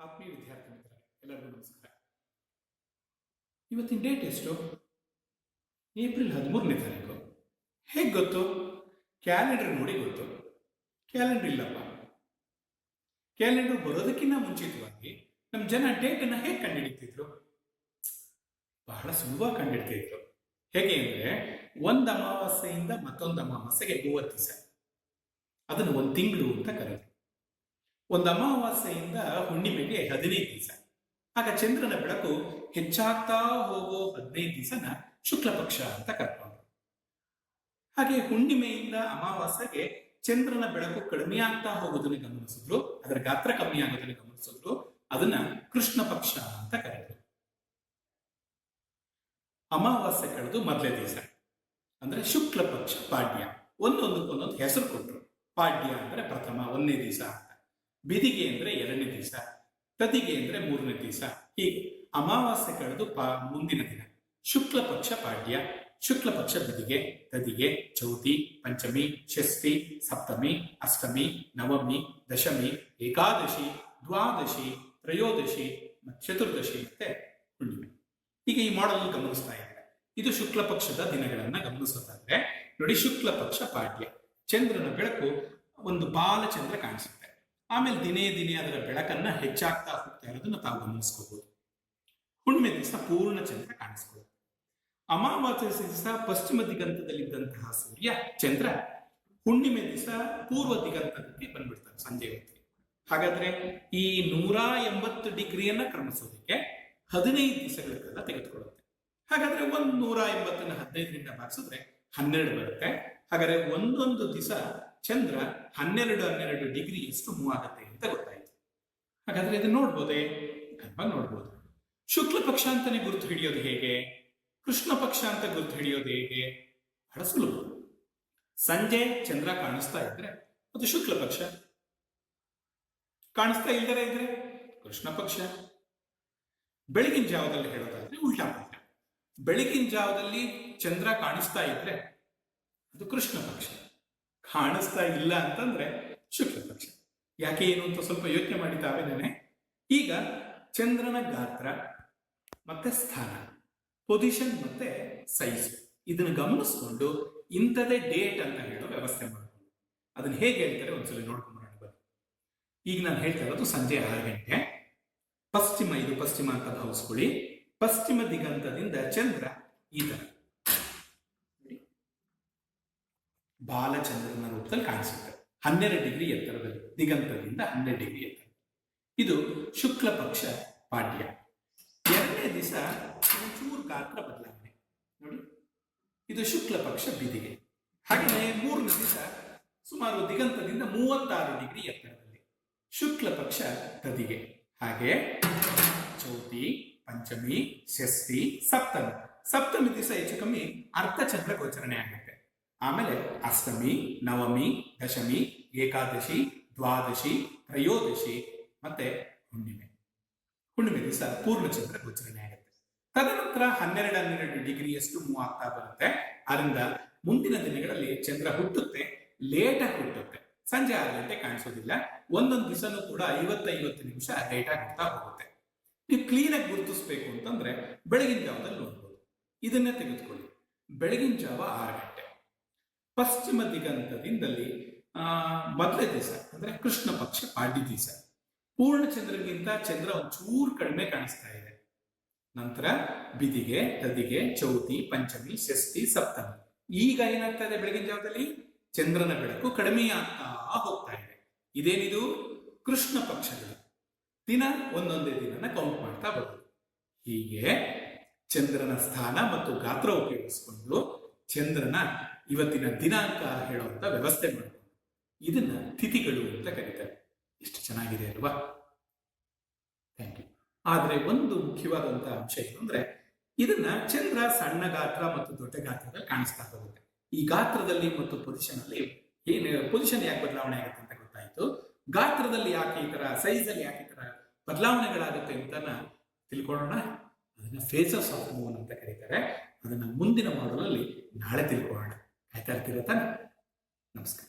ಆತ್ಮೀಯ ವಿದ್ಯಾರ್ಥಿ ಮಿತ್ರರೇ, ಎಲ್ಲರಿಗೂ ನಮಸ್ಕಾರ. ಇವತ್ತಿನ ಡೇಟ್ ಎಷ್ಟು? ಏಪ್ರಿಲ್ 13ನೇ ತಾರೀಕು. ಹೇಗೆ ಗೊತ್ತು? ಕ್ಯಾಲೆಂಡರ್ ನೋಡಿ ಗೊತ್ತು. ಕ್ಯಾಲೆಂಡರ್ ಇಲ್ಲಪ್ಪ. ಕ್ಯಾಲೆಂಡರ್ ಬರೋದಕ್ಕಿಂತ ಮುಂಚಿತವಾಗಿ ನಮ್ಮ ಜನ ಡೇಟನ್ನು ಹೇಗೆ ಕಂಡುಹಿಡಿತಿದ್ರು? ಬಹಳ ಸುಲಭವಾಗಿ ಕಂಡುಹಿಡ್ತಿದ್ರು. ಹೇಗೆ ಅಂದರೆ, ಒಂದು ಅಮಾವಾಸ್ಯೆಯಿಂದ ಮತ್ತೊಂದು ಅಮಾವಾಸ್ಯೆಗೆ 30 ದಿವಸ, ಅದನ್ನು ಒಂದು ತಿಂಗಳು ಅಂತ ಕರೀತಾರೆ. ಒಂದು ಅಮಾವಾಸ್ಯೆಯಿಂದ ಹುಣ್ಣಿಮೆಗೆ 15 ದಿವಸ. ಆಗ ಚಂದ್ರನ ಬೆಳಕು ಹೆಚ್ಚಾಗ್ತಾ ಹೋಗೋ 15 ದಿವಸನ ಶುಕ್ಲ ಪಕ್ಷ ಅಂತ ಕರ್ಕೊಂಡು. ಹಾಗೆ ಹುಣ್ಣಿಮೆಯಿಂದ ಅಮಾವಾಸ್ಯೆಗೆ ಚಂದ್ರನ ಬೆಳಕು ಕಡಿಮೆ ಆಗ್ತಾ ಹೋಗೋದನ್ನು ಗಮನಿಸಿದ್ರು, ಅದರ ಗಾತ್ರ ಕಮ್ಮಿ ಆಗೋದನ್ನು ಗಮನಿಸಿದ್ರು, ಅದನ್ನ ಕೃಷ್ಣ ಪಕ್ಷ ಅಂತ ಕರೆದ್ರು. ಅಮಾವಾಸ್ಯೆ ಕಳೆದು ಮೊದಲೇ ದಿವಸ ಅಂದ್ರೆ ಶುಕ್ಲ ಪಕ್ಷ ಪಾಡ್ಯ. ಒಂದೊಂದಕ್ಕೊಂದೊಂದು ಹೆಸರು ಕೊಟ್ಟರು. ಪಾಡ್ಯ ಅಂದ್ರೆ ಪ್ರಥಮ 1ನೇ ದಿವಸ ಅಂತ, ಬಿದಿಗೆ ಅಂದ್ರೆ 2ನೇ ದಿವಸ, ತದಿಗೆ ಅಂದ್ರೆ 3ನೇ ದಿವಸ. ಹೀಗೆ ಅಮಾವಾಸ್ಯೆ ಕಳೆದು ಮುಂದಿನ ದಿನ ಶುಕ್ಲ ಪಕ್ಷ ಪಾಡ್ಯ, ಶುಕ್ಲ ಪಕ್ಷ ಬಿದಿಗೆ, ತದಿಗೆ, ಚೌತಿ, ಪಂಚಮಿ, ಷಷ್ಠಿ, ಸಪ್ತಮಿ, ಅಷ್ಟಮಿ, ನವಮಿ, ದಶಮಿ, ಏಕಾದಶಿ, ದ್ವಾದಶಿ, ತ್ರಯೋದಶಿ, ಚತುರ್ದಶಿ ಮತ್ತೆ ಹುಣ್ಣಿಮೆ. ಈಗ ಈ ಮಾಡೆಲ್ ಗಮನಿಸ್ತಾ ಇದ್ದಾರೆ. ಇದು ಶುಕ್ಲ ಪಕ್ಷದ ದಿನಗಳನ್ನ ಗಮನಿಸೋದಾದ್ರೆ ನೋಡಿ, ಶುಕ್ಲ ಪಕ್ಷ ಪಾಡ್ಯ, ಚಂದ್ರನ ಬೆಳಕು ಒಂದು ಬಾಲಚಂದ್ರ ಕಾಣಿಸುತ್ತೆ. ಆಮೇಲೆ ದಿನೇ ದಿನೇ ಅದರ ಬೆಳಕನ್ನ ಹೆಚ್ಚಾಗ್ತಾ ಹೋಗ್ತಾ ಇರೋದನ್ನ ತಾವು ಗಮನಿಸ್ಕೋಬಹುದು. ಹುಣ್ಣಿಮೆ ದಿವಸ ಪೂರ್ಣ ಚಂದ್ರ ಕಾಣಿಸ್ಕೊಳ್ಳುತ್ತೆ. ಅಮಾವಾಸ್ಯೆ ದಿವಸ ಪಶ್ಚಿಮ ದಿಗಂತದಲ್ಲಿದ್ದಂತಹ ಸೂರ್ಯ ಚಂದ್ರ ಹುಣ್ಣಿಮೆ ದಿವಸ ಪೂರ್ವ ದಿಗಂತಕ್ಕೆ ಬಂದ್ಬಿಡ್ತಾರೆ ಸಂಜೆ ಹೊತ್ತಿಗೆ. ಹಾಗಾದ್ರೆ ಈ 180 ಡಿಗ್ರಿಯನ್ನ ಕ್ರಮಿಸೋದಕ್ಕೆ 15 ದಿವಸಗಳ ಕಾಲ ತೆಗೆದುಕೊಳ್ಳುತ್ತೆ. ಹಾಗಾದ್ರೆ 180ನ್ನ 15ರಿಂದ ಭಾಗಿಸಿದ್ರೆ 12 ಬರುತ್ತೆ. ಹಾಗಾದ್ರೆ ಒಂದೊಂದು ದಿವಸ ಚಂದ್ರ 12 ಡಿಗ್ರಿಯಷ್ಟು ಮೂವ್ ಆಗುತ್ತೆ ಅಂತ ಗೊತ್ತಾಯ್ತು. ಹಾಗಾದ್ರೆ ಇದನ್ನ ನೋಡ್ಬೋದೇ? ನೋಡ್ಬೋದು. ಶುಕ್ಲ ಪಕ್ಷ ಅಂತಾನೆ ಗುರುತು ಹಿಡಿಯೋದು ಹೇಗೆ? ಕೃಷ್ಣ ಪಕ್ಷ ಅಂತ ಗುರುತು ಹಿಡಿಯೋದು ಹೇಗೆ? ಬಹಳ ಸುಲಭ. ಸಂಜೆ ಚಂದ್ರ ಕಾಣಿಸ್ತಾ ಇದ್ರೆ ಅದು ಶುಕ್ಲ ಪಕ್ಷ, ಕಾಣಿಸ್ತಾ ಇಲ್ದರೆ ಇದ್ರೆ ಕೃಷ್ಣ ಪಕ್ಷ. ಬೆಳಗಿನ ಜಾವದಲ್ಲಿ ಹೇಳೋದಾದ್ರೆ ಉಲ್ಟಾ ಪಲ್ಟ. ಬೆಳಗಿನ ಜಾವದಲ್ಲಿ ಚಂದ್ರ ಕಾಣಿಸ್ತಾ ಇದ್ರೆ ಅದು ಕೃಷ್ಣ ಪಕ್ಷ, ಕಾಣಿಸ್ತಾ ಇಲ್ಲ ಅಂತಂದ್ರೆ ಶುಕ್ಲ ಪಕ್ಷ. ಯಾಕೆ ಏನು ಅಂತ ಸ್ವಲ್ಪ ಯೋಚನೆ ಮಾಡಿ ತಾವೇನೆ. ಈಗ ಚಂದ್ರನ ಗಾತ್ರ ಮತ್ತೆ ಸ್ಥಾನ, ಪೊಸಿಷನ್ ಮತ್ತೆ ಸೈಜ್, ಇದನ್ನ ಗಮನಿಸ್ಕೊಂಡು ಇಂಥದೇ ಡೇಟ್ ಅಂತ ಹೇಳೋ ವ್ಯವಸ್ಥೆ ಮಾಡ್ಕೊಂಡು ಅದನ್ನ ಹೇಗೆ ಹೇಳ್ತಾರೆ ಒಂದ್ಸಲ ನೋಡ್ಕೊಂಡು ಬರೋಣ. ಈಗ ನಾನು ಹೇಳ್ತಾ ಇರೋದು ಸಂಜೆ 6 ಗಂಟೆ. ಪಶ್ಚಿಮ, ಇದು ಪಶ್ಚಿಮ ಅಂತ ಭಾವಿಸ್ಕೊಳ್ಳಿ. ಪಶ್ಚಿಮ ದಿಗಂತದಿಂದ ಚಂದ್ರ ಈ ತರ ಬಾಲಚಂದ್ರನ ರೂಪದಲ್ಲಿ ಕಾಣಿಸುತ್ತೆ. 12 ಡಿಗ್ರಿ ಎತ್ತರದಲ್ಲಿ, ದಿಗಂತದಿಂದ 12 ಡಿಗ್ರಿ ಎತ್ತರ. ಇದು ಶುಕ್ಲ ಪಕ್ಷ ಪಾಡ್ಯ. 2ನೇ ದಿವಸ ಚೂರು ಗಾತ್ರ ಬದಲಾವಣೆ ನೋಡಿ, ಇದು ಶುಕ್ಲ ಪಕ್ಷ ಬಿದಿಗೆ. ಹಾಗೆಯೇ 3ನೇ ದಿವಸ ಸುಮಾರು ದಿಗಂತದಿಂದ 36 ಡಿಗ್ರಿ ಎತ್ತರದಲ್ಲಿ, ಶುಕ್ಲ ಪಕ್ಷ ತದಿಗೆ. ಹಾಗೆ ಚೌತಿ, ಪಂಚಮಿ, ಷಷ್ಠಿ, ಸಪ್ತಮಿ. ಸಪ್ತಮಿ ದಿವಸ ಹೆಚ್ಚು ಕಮ್ಮಿ ಅರ್ಧಚಂದ್ರ ಗೋಚರಣೆ ಆಗುತ್ತೆ. ಆಮೇಲೆ ಅಷ್ಟಮಿ, ನವಮಿ, ದಶಮಿ, ಏಕಾದಶಿ, ದ್ವಾದಶಿ, ತ್ರಯೋದಶಿ ಮತ್ತೆ ಹುಣ್ಣಿಮೆ. ಹುಣ್ಣಿಮೆ ದಿವಸ ಪೂರ್ಣಚಂದ್ರ ಗೋಚರಣೆ ಆಗುತ್ತೆ. ತದನಂತರ 12 ಡಿಗ್ರಿಯಷ್ಟು ಮೂವ್ ಆಗ್ತಾ ಬರುತ್ತೆ. ಅದರಿಂದ ಮುಂದಿನ ದಿನಗಳಲ್ಲಿ ಚಂದ್ರ ಹುಟ್ಟುತ್ತೆ, ಲೇಟಾಗಿ ಹುಟ್ಟುತ್ತೆ. ಸಂಜೆ 6 ಗಂಟೆ ಕಾಣಿಸೋದಿಲ್ಲ. ಒಂದೊಂದು ದಿವಸನೂ ಕೂಡ 50 ನಿಮಿಷ ಲೇಟಾಗಿ ಹುಡ್ತಾ ಹೋಗುತ್ತೆ. ನೀವು ಕ್ಲೀನಾಗಿ ಗುರುತಿಸ್ಬೇಕು ಅಂತಂದ್ರೆ ಬೆಳಗಿನ ಜಾವದಲ್ಲಿ ನೋಡ್ಬೋದು. ಇದನ್ನೇ ತೆಗೆದುಕೊಳ್ಳಿ. ಬೆಳಗಿನ ಜಾವ 6 ಗಂಟೆ ಪಶ್ಚಿಮ ದಿಗಂತದಿಂದಲೇ ಮೊದಲೇ ದಿವಸ ಅಂದ್ರೆ ಕೃಷ್ಣ ಪಕ್ಷ ಪಾಡ್ಯ ದಿವಸ. ಪೂರ್ಣ ಚಂದ್ರಗಿಂತ ಚಂದ್ರ ಒಂಚೂರು ಕಡಿಮೆ ಕಾಣಿಸ್ತಾ ಇದೆ. ನಂತರ ಬಿದಿಗೆ, ತದಿಗೆ, ಚೌತಿ, ಪಂಚಮಿ, ಷಷ್ಠಿ, ಸಪ್ತಮಿ. ಈಗ ಏನಾಗ್ತಾ ಇದೆ? ಬೆಳಗಿನ ಜಾವದಲ್ಲಿ ಚಂದ್ರನ ಬೆಳಕು ಕಡಿಮೆ ಆಗ್ತಾ ಹೋಗ್ತಾ ಇದೆ. ಇದೇನಿದು? ಕೃಷ್ಣ ಪಕ್ಷಗಳು. ದಿನ ಒಂದೊಂದೇ ದಿನನ ಕೌಂಟ್ ಮಾಡ್ತಾ ಬರೋದು. ಹೀಗೆ ಚಂದ್ರನ ಸ್ಥಾನ ಮತ್ತು ಗಾತ್ರ ಉಪಯೋಗಿಸಿಕೊಂಡು ಚಂದ್ರನ ಇವತ್ತಿನ ದಿನಾಂಕ ಹೇಳುವಂತ ವ್ಯವಸ್ಥೆ ಮಾಡಬಹುದು. ಇದನ್ನ ತಿಥಿಗಳು ಅಂತ ಕರೀತಾರೆ. ಎಷ್ಟು ಚೆನ್ನಾಗಿದೆ ಅಲ್ವಾ? Thank you. ಆದ್ರೆ ಒಂದು ಮುಖ್ಯವಾದಂತಹ ಅಂಶ ಏನು ಅಂದ್ರೆ, ಇದನ್ನ ಚಂದ್ರ ಸಣ್ಣ ಗಾತ್ರ ಮತ್ತು ದೊಡ್ಡ ಗಾತ್ರದಲ್ಲಿ ಕಾಣಿಸ್ತಾ ಹೋಗುತ್ತೆ. ಈ ಗಾತ್ರದಲ್ಲಿ ಮತ್ತು ಪೊಸಿಷನ್ ಅಲ್ಲಿ ಪೊಸಿಷನ್ ಯಾಕೆ ಬದಲಾವಣೆ ಆಗುತ್ತೆ ಅಂತ ಗೊತ್ತಾಯ್ತು. ಗಾತ್ರದಲ್ಲಿ ಯಾಕೆ ಈ ತರ, ಸೈಜ್ ಅಲ್ಲಿ ಯಾಕೆ ಈ ತರ ಬದಲಾವಣೆಗಳಾಗುತ್ತೆ ಅಂತ ತಿಳ್ಕೊಳ್ಳೋಣ. ಅದನ್ನ ಫೇಸಸ್ ಆಫ್ ಮೂನ್ ಅಂತ ಕರೀತಾರೆ. ಅದನ್ನ ಮುಂದಿನ ಮಾಡಲ್ ಅಲ್ಲಿ ನಾಳೆ ತಿಳ್ಕೊಳ್ಳೋಣ. ಆಯ್ತಾ ಇರ್ತೀರ ತಾನೆ? ನಮಸ್ಕಾರ.